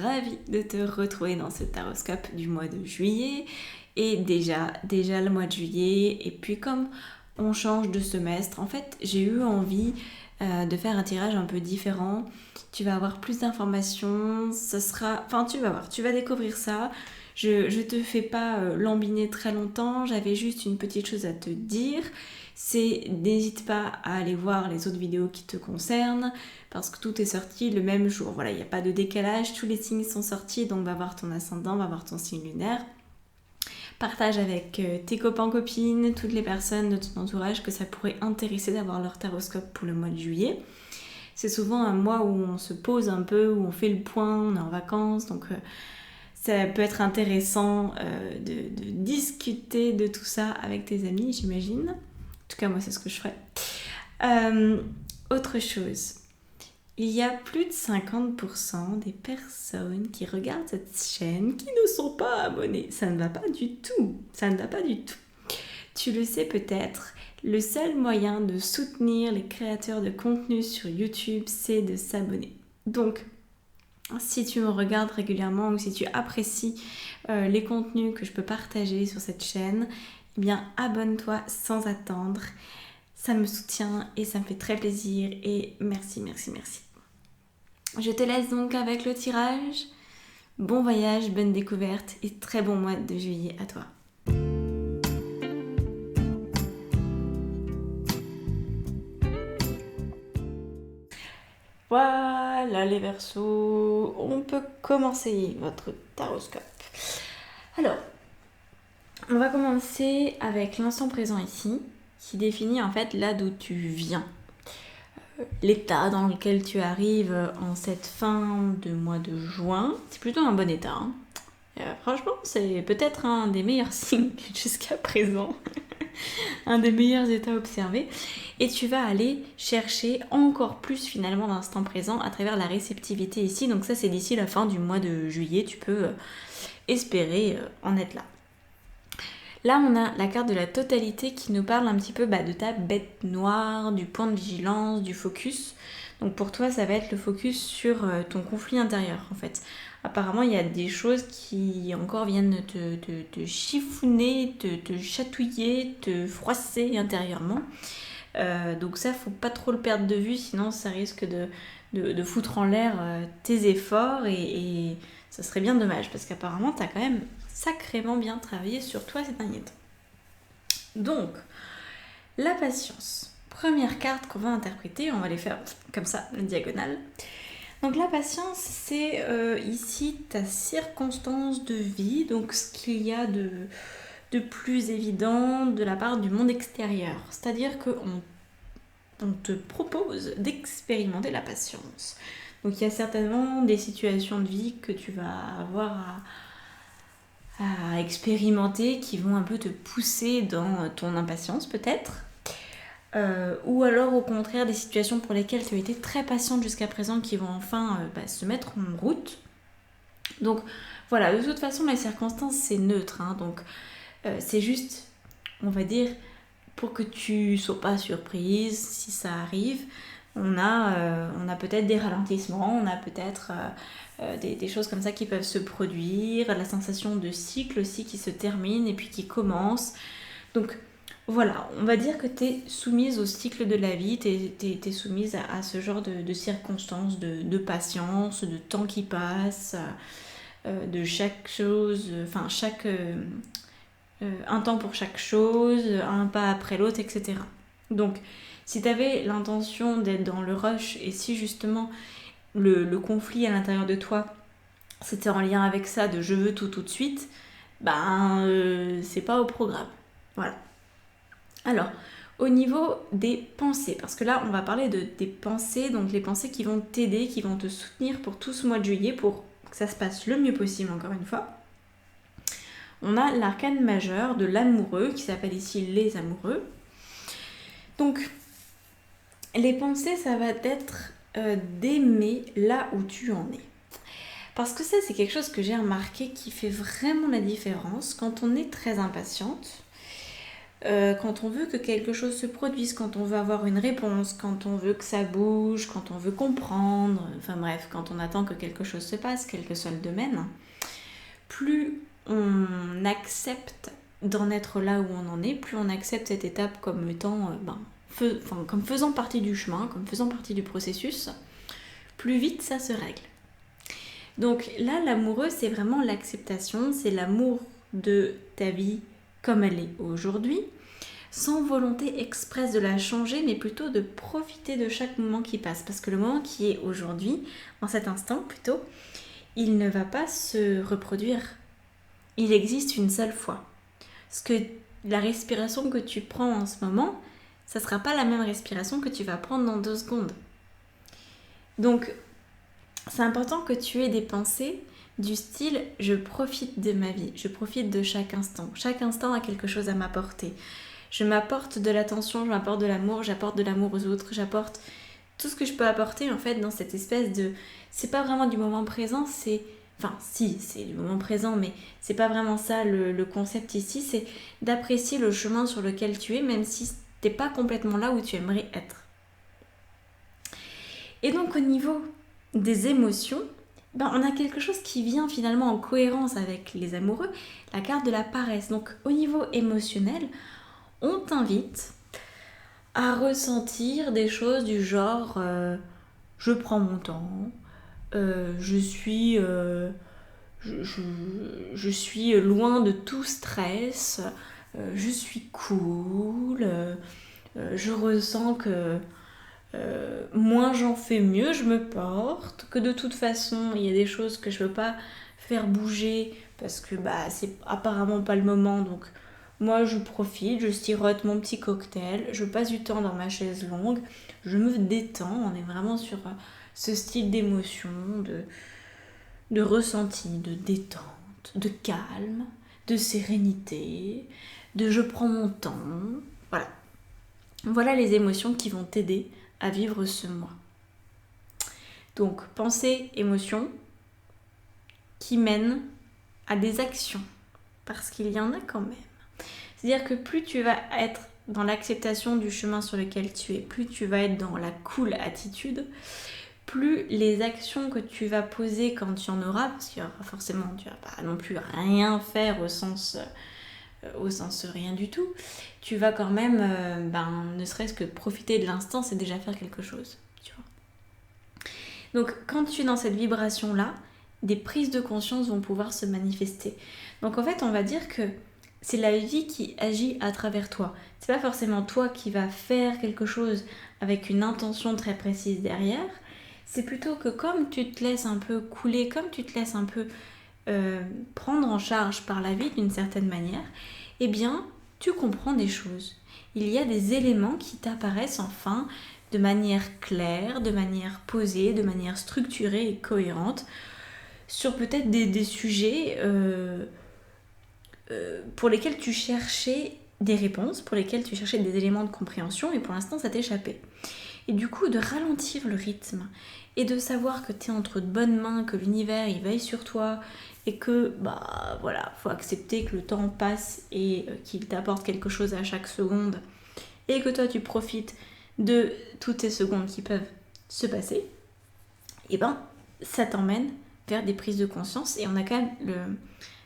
ravie de te retrouver dans ce taroscope du mois de juillet. Et déjà le mois de juillet, et puis comme on change de semestre, en fait j'ai eu envie de faire un tirage un peu différent. Tu vas avoir plus d'informations, tu vas voir, tu vas découvrir ça. Je te fais pas lambiner très longtemps, j'avais juste une petite chose à te dire. C'est n'hésite pas à aller voir les autres vidéos qui te concernent parce que tout est sorti le même jour. Voilà, il n'y a pas de décalage, tous les signes sont sortis, donc va voir ton ascendant, va voir ton signe lunaire. Partage avec tes copains, copines, toutes les personnes de ton entourage que ça pourrait intéresser d'avoir leur taroscope pour le mois de juillet. C'est souvent un mois où on se pose un peu, où on fait le point, on est en vacances, donc ça peut être intéressant de discuter de tout ça avec tes amis, j'imagine. En tout cas, moi, c'est ce que je ferais. Autre chose, il y a plus de 50% des personnes qui regardent cette chaîne qui ne sont pas abonnées. Ça ne va pas du tout. Ça ne va pas du tout. Tu le sais peut-être, le seul moyen de soutenir les créateurs de contenu sur YouTube, c'est de s'abonner. Donc, si tu me regardes régulièrement ou si tu apprécies les contenus que je peux partager sur cette chaîne, eh bien abonne-toi sans attendre. Ça me soutient et ça me fait très plaisir et merci. Je te laisse donc avec le tirage. Bon voyage, bonne découverte et très bon mois de juillet à toi. Voilà les Verseaux, on peut commencer votre taroscope. Alors, on va commencer avec l'instant présent ici, qui définit en fait là d'où tu viens. L'état dans lequel tu arrives en cette fin de mois de juin, c'est plutôt un bon état. Hein. Franchement, c'est peut-être un des meilleurs signes jusqu'à présent. Un des meilleurs états observés. Et tu vas aller chercher encore plus finalement l'instant présent à travers la réceptivité ici. Donc ça, c'est d'ici la fin du mois de juillet. Tu peux espérer en être là. Là, on a la carte de la totalité qui nous parle un petit peu de ta bête noire, du point de vigilance, du focus. Donc pour toi, ça va être le focus sur ton conflit intérieur en fait. Apparemment, il y a des choses qui encore viennent te chiffonner, te chatouiller, te froisser intérieurement. Donc ça, faut pas trop le perdre de vue, sinon ça risque de foutre en l'air tes efforts et ça serait bien dommage parce qu'apparemment, t'as quand même sacrément bien travaillé sur toi ces derniers temps. Donc, la patience. Première carte qu'on va interpréter, on va les faire comme ça, la diagonale. Donc la patience, c'est ici ta circonstance de vie, donc ce qu'il y a de plus évident de la part du monde extérieur. C'est-à-dire qu'on te propose d'expérimenter la patience. Donc il y a certainement des situations de vie que tu vas avoir à expérimenter qui vont un peu te pousser dans ton impatience peut-être. Ou alors au contraire des situations pour lesquelles tu as été très patiente jusqu'à présent qui vont enfin se mettre en route. Donc voilà, de toute façon les circonstances c'est neutre, hein, donc c'est juste, on va dire, pour que tu sois pas surprise si ça arrive. On a peut-être des ralentissements, on a peut-être des choses comme ça qui peuvent se produire, la sensation de cycle aussi qui se termine et puis qui commence. Donc voilà, on va dire que tu es soumise au cycle de la vie, tu es soumise à ce genre de circonstances, de patience, de temps qui passe, de chaque chose, un temps pour chaque chose, un pas après l'autre, etc. Donc, si tu avais l'intention d'être dans le rush et si justement le conflit à l'intérieur de toi, c'était en lien avec ça de je veux tout de suite, c'est pas au programme. Voilà. Alors, au niveau des pensées, parce que là, on va parler des pensées, donc les pensées qui vont t'aider, qui vont te soutenir pour tout ce mois de juillet, pour que ça se passe le mieux possible, encore une fois. On a l'arcane majeur de l'amoureux, qui s'appelle ici les amoureux. Donc, les pensées, ça va être d'aimer là où tu en es. Parce que ça, c'est quelque chose que j'ai remarqué qui fait vraiment la différence quand on est très impatiente. quand on veut que quelque chose se produise, quand on veut avoir une réponse, quand on veut que ça bouge, quand on veut comprendre, enfin bref, quand on attend que quelque chose se passe, quel que soit le domaine, plus on accepte d'en être là où on en est, plus on accepte cette étape comme étant, comme faisant partie du chemin, comme faisant partie du processus, plus vite ça se règle. Donc là, l'amoureux, c'est vraiment l'acceptation, c'est l'amour de ta vie comme elle est aujourd'hui, sans volonté expresse de la changer, mais plutôt de profiter de chaque moment qui passe. Parce que le moment qui est aujourd'hui, en cet instant plutôt, il ne va pas se reproduire. Il existe une seule fois. Parce que la respiration que tu prends en ce moment, ça ne sera pas la même respiration que tu vas prendre dans 2 secondes. Donc, c'est important que tu aies des pensées du style « je profite de ma vie, je profite de chaque instant. Chaque instant a quelque chose à m'apporter. Je m'apporte de l'attention, je m'apporte de l'amour, j'apporte de l'amour aux autres, j'apporte tout ce que je peux apporter en fait dans cette espèce de... C'est pas vraiment du moment présent, c'est... Enfin, si, c'est du moment présent, mais c'est pas vraiment ça le concept ici, c'est d'apprécier le chemin sur lequel tu es, même si t'es pas complètement là où tu aimerais être. Et donc au niveau des émotions, on a quelque chose qui vient finalement en cohérence avec les amoureux, la carte de la paresse. Donc au niveau émotionnel, on t'invite à ressentir des choses du genre je prends mon temps, je suis loin de tout stress, je suis cool, je ressens que moins j'en fais, mieux je me porte, que de toute façon il y a des choses que je peux pas faire bouger parce que c'est apparemment pas le moment, donc moi je profite, je sirote mon petit cocktail, je passe du temps dans ma chaise longue, je me détends. On est vraiment sur ce style d'émotion, de ressenti, de détente, de calme, de sérénité, de je prends mon temps. Voilà les émotions qui vont t'aider à vivre ce mois. Donc, pensée, émotion qui mènent à des actions, parce qu'il y en a quand même. C'est-à-dire que plus tu vas être dans l'acceptation du chemin sur lequel tu es, plus tu vas être dans la cool attitude, plus les actions que tu vas poser quand tu en auras, parce qu'il y aura forcément, tu vas pas non plus rien faire au sens rien du tout, tu vas quand même, ne serait-ce que profiter de l'instant, c'est déjà faire quelque chose, tu vois. Donc quand tu es dans cette vibration-là, des prises de conscience vont pouvoir se manifester. Donc en fait, on va dire que c'est la vie qui agit à travers toi. C'est pas forcément toi qui vas faire quelque chose avec une intention très précise derrière. C'est plutôt que comme tu te laisses un peu couler, comme tu te laisses un peu prendre en charge par la vie d'une certaine manière, eh bien, tu comprends des choses. Il y a des éléments qui t'apparaissent enfin de manière claire, de manière posée, de manière structurée et cohérente sur peut-être des sujets pour lesquels tu cherchais des réponses, pour lesquels tu cherchais des éléments de compréhension et pour l'instant ça t'échappait. Et du coup de ralentir le rythme et de savoir que tu es entre de bonnes mains, que l'univers il veille sur toi et que faut accepter que le temps passe et qu'il t'apporte quelque chose à chaque seconde et que toi tu profites de toutes ces secondes qui peuvent se passer, et ça t'emmène vers des prises de conscience. Et on a quand même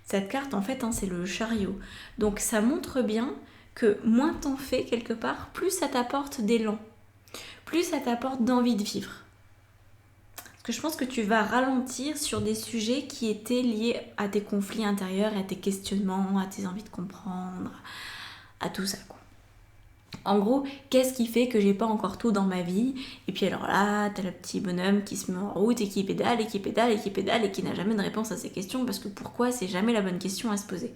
cette carte en fait, c'est le chariot. Donc ça montre bien que moins t'en fais quelque part, plus ça t'apporte d'élan, plus ça t'apporte d'envie de vivre. Parce que je pense que tu vas ralentir sur des sujets qui étaient liés à tes conflits intérieurs, à tes questionnements, à tes envies de comprendre, à tout ça quoi. En gros, qu'est-ce qui fait que j'ai pas encore tout dans ma vie? Et puis alors là, t'as le petit bonhomme qui se met en route et qui pédale et qui pédale et qui pédale et qui n'a jamais de réponse à ces questions, parce que pourquoi? C'est jamais la bonne question à se poser.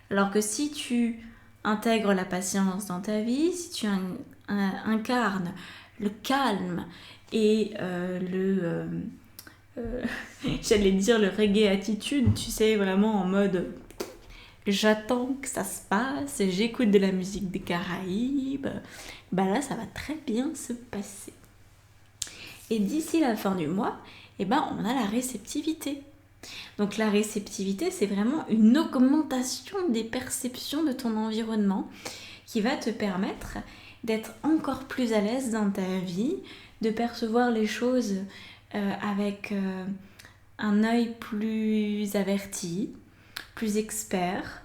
Alors que si tu intègres la patience dans ta vie, si tu incarnes le calme et j'allais dire le reggae attitude, tu sais, vraiment en mode... J'attends que ça se passe, j'écoute de la musique des Caraïbes, là ça va très bien se passer. Et d'ici la fin du mois, on a la réceptivité. Donc la réceptivité, c'est vraiment une augmentation des perceptions de ton environnement qui va te permettre d'être encore plus à l'aise dans ta vie, de percevoir les choses avec un œil plus averti, plus expert.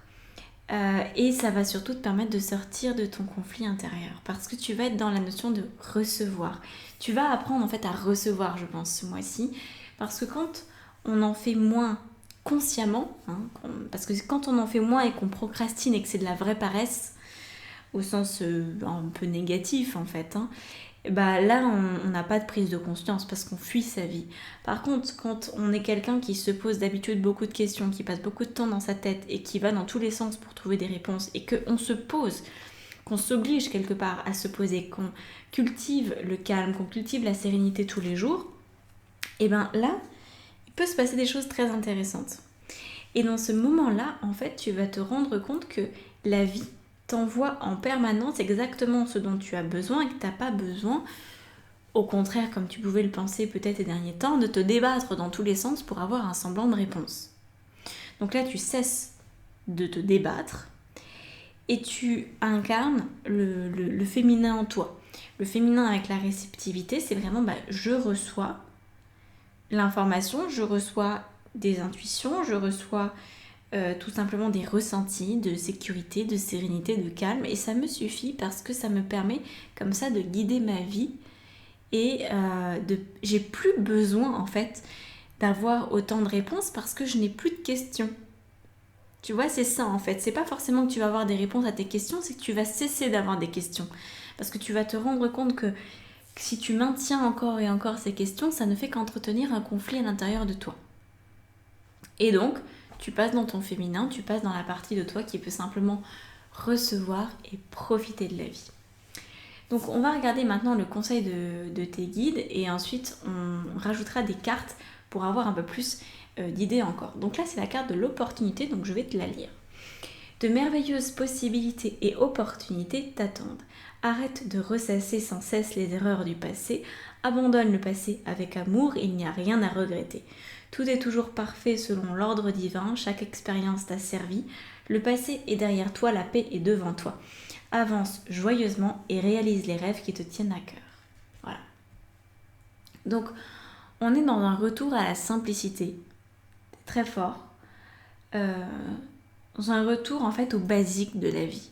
Et ça va surtout te permettre de sortir de ton conflit intérieur parce que tu vas être dans la notion de recevoir. Tu vas apprendre en fait à recevoir, je pense, ce mois-ci, parce que quand on en fait moins consciemment, parce que quand on en fait moins et qu'on procrastine et que c'est de la vraie paresse, au sens un peu négatif en fait, bah là on n'a pas de prise de conscience parce qu'on fuit sa vie. Par contre, quand on est quelqu'un qui se pose d'habitude beaucoup de questions, qui passe beaucoup de temps dans sa tête et qui va dans tous les sens pour trouver des réponses et qu'on se pose, qu'on s'oblige quelque part à se poser, qu'on cultive le calme, qu'on cultive la sérénité tous les jours, et bien là, il peut se passer des choses très intéressantes. Et dans ce moment-là, en fait, tu vas te rendre compte que la vie t'envoie en permanence exactement ce dont tu as besoin et que tu n'as pas besoin, au contraire, comme tu pouvais le penser peut-être ces derniers temps, de te débattre dans tous les sens pour avoir un semblant de réponse. Donc là, tu cesses de te débattre et tu incarnes le féminin en toi. Le féminin avec la réceptivité, c'est vraiment je reçois l'information, je reçois des intuitions, je reçois tout simplement des ressentis de sécurité, de sérénité, de calme, et ça me suffit parce que ça me permet comme ça de guider ma vie et j'ai plus besoin en fait d'avoir autant de réponses parce que je n'ai plus de questions. Tu vois, c'est ça en fait, c'est pas forcément que tu vas avoir des réponses à tes questions, c'est que tu vas cesser d'avoir des questions parce que tu vas te rendre compte que si tu maintiens encore et encore ces questions, ça ne fait qu'entretenir un conflit à l'intérieur de toi. Et donc, tu passes dans ton féminin, tu passes dans la partie de toi qui peut simplement recevoir et profiter de la vie. Donc on va regarder maintenant le conseil de tes guides et ensuite on rajoutera des cartes pour avoir un peu plus d'idées encore. Donc là c'est la carte de l'opportunité, donc je vais te la lire. De merveilleuses possibilités et opportunités t'attendent. Arrête de ressasser sans cesse les erreurs du passé, abandonne le passé avec amour, il n'y a rien à regretter. Tout est toujours parfait selon l'ordre divin, chaque expérience t'a servi, le passé est derrière toi, la paix est devant toi. Avance joyeusement et réalise les rêves qui te tiennent à cœur. Voilà. Donc, on est dans un retour à la simplicité, très fort, dans un retour en fait au basique de la vie.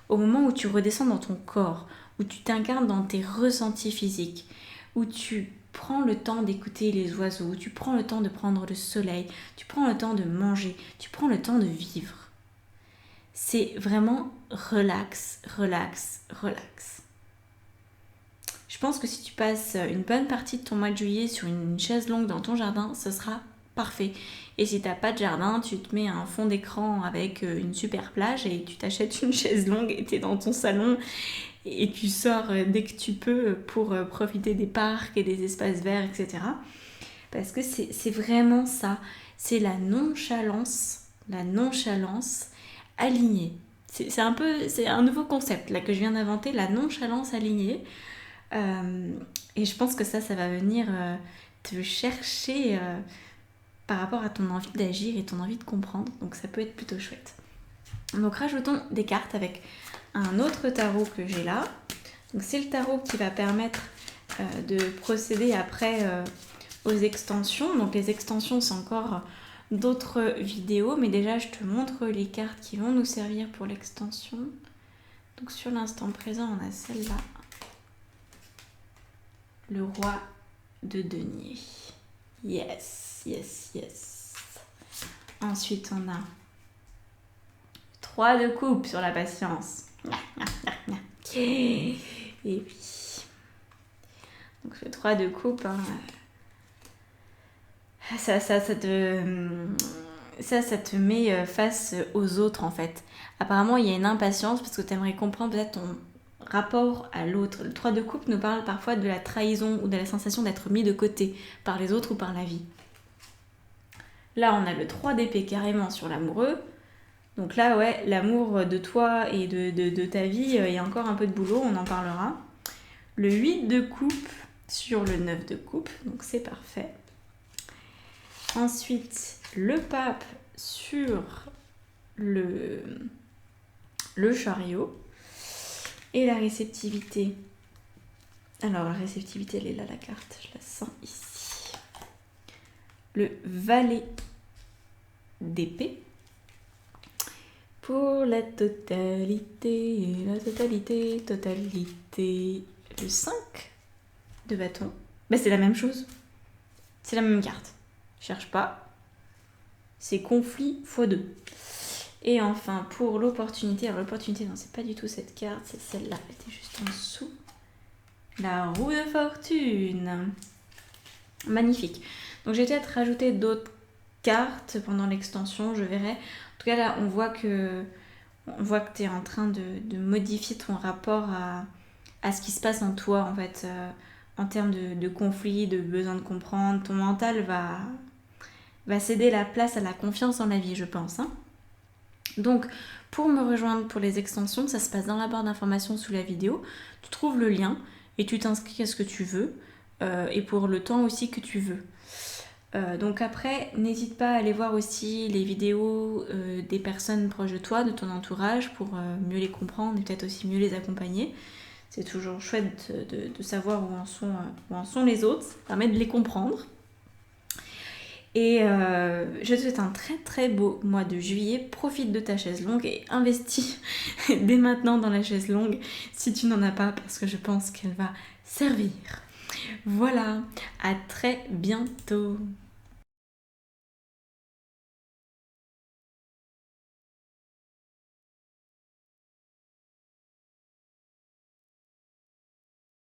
Au moment où tu redescends dans ton corps, où tu t'incarnes dans tes ressentis physiques, où tu prends le temps d'écouter les oiseaux, où tu prends le temps de prendre le soleil, tu prends le temps de manger, tu prends le temps de vivre. C'est vraiment relax, relax, relax. Je pense que si tu passes une bonne partie de ton mois de juillet sur une chaise longue dans ton jardin, ce sera parfait. Et si t'as pas de jardin, tu te mets un fond d'écran avec une super plage et tu t'achètes une chaise longue et t'es dans ton salon et tu sors dès que tu peux pour profiter des parcs et des espaces verts, etc. Parce que c'est vraiment ça, c'est la nonchalance alignée. C'est un nouveau concept là que je viens d'inventer, la nonchalance alignée. Et je pense que ça va venir te chercher par rapport à ton envie d'agir et ton envie de comprendre. Donc ça peut être plutôt chouette. Donc rajoutons des cartes avec un autre tarot que j'ai là. Donc c'est le tarot qui va permettre de procéder après aux extensions. Donc les extensions, c'est encore d'autres vidéos, mais déjà je te montre les cartes qui vont nous servir pour l'extension. Donc sur l'instant présent, on a celle-là. Le roi de denier. Yes, yes, yes. Ensuite, on a 3 de coupe sur la patience. Et puis, donc le 3 de coupe, ça te met face aux autres en fait. Apparemment, il y a une impatience parce que tu aimerais comprendre peut-être ton rapport à l'autre. Le 3 de coupe nous parle parfois de la trahison ou de la sensation d'être mis de côté par les autres ou par la vie. Là, on a le 3 d'épée carrément sur l'amoureux. Donc là, ouais, l'amour de toi et de ta vie, il y a encore un peu de boulot, on en parlera. Le 8 de coupe sur le 9 de coupe, donc c'est parfait. Ensuite, le pape sur le chariot. Et la réceptivité. Alors la réceptivité, elle est là la carte, je la sens ici. Le valet d'épée. Pour la totalité, le 5 de bâton. Bah c'est la même chose. C'est la même carte. Cherche pas. C'est conflit x2. Et enfin, pour l'opportunité, alors l'opportunité, non, c'est pas du tout cette carte, c'est celle-là, elle était juste en dessous. La roue de fortune. Magnifique. Donc j'ai peut-être rajouté d'autres cartes pendant l'extension, je verrai. En tout cas là, on voit que tu es en train de modifier ton rapport à ce qui se passe en toi, en fait, en termes de conflit, de besoin de comprendre. Ton mental va céder la place à la confiance en la vie, je pense. Hein. Donc, pour me rejoindre pour les extensions, ça se passe dans la barre d'informations sous la vidéo. Tu trouves le lien et tu t'inscris à ce que tu veux et pour le temps aussi que tu veux. Donc après, n'hésite pas à aller voir aussi les vidéos des personnes proches de toi, de ton entourage, pour mieux les comprendre et peut-être aussi mieux les accompagner. C'est toujours chouette de savoir où en sont les autres, ça permet de les comprendre. Et je te souhaite un très très beau mois de juillet. Profite de ta chaise longue et investis dès maintenant dans la chaise longue si tu n'en as pas, parce que je pense qu'elle va servir. Voilà, à très bientôt.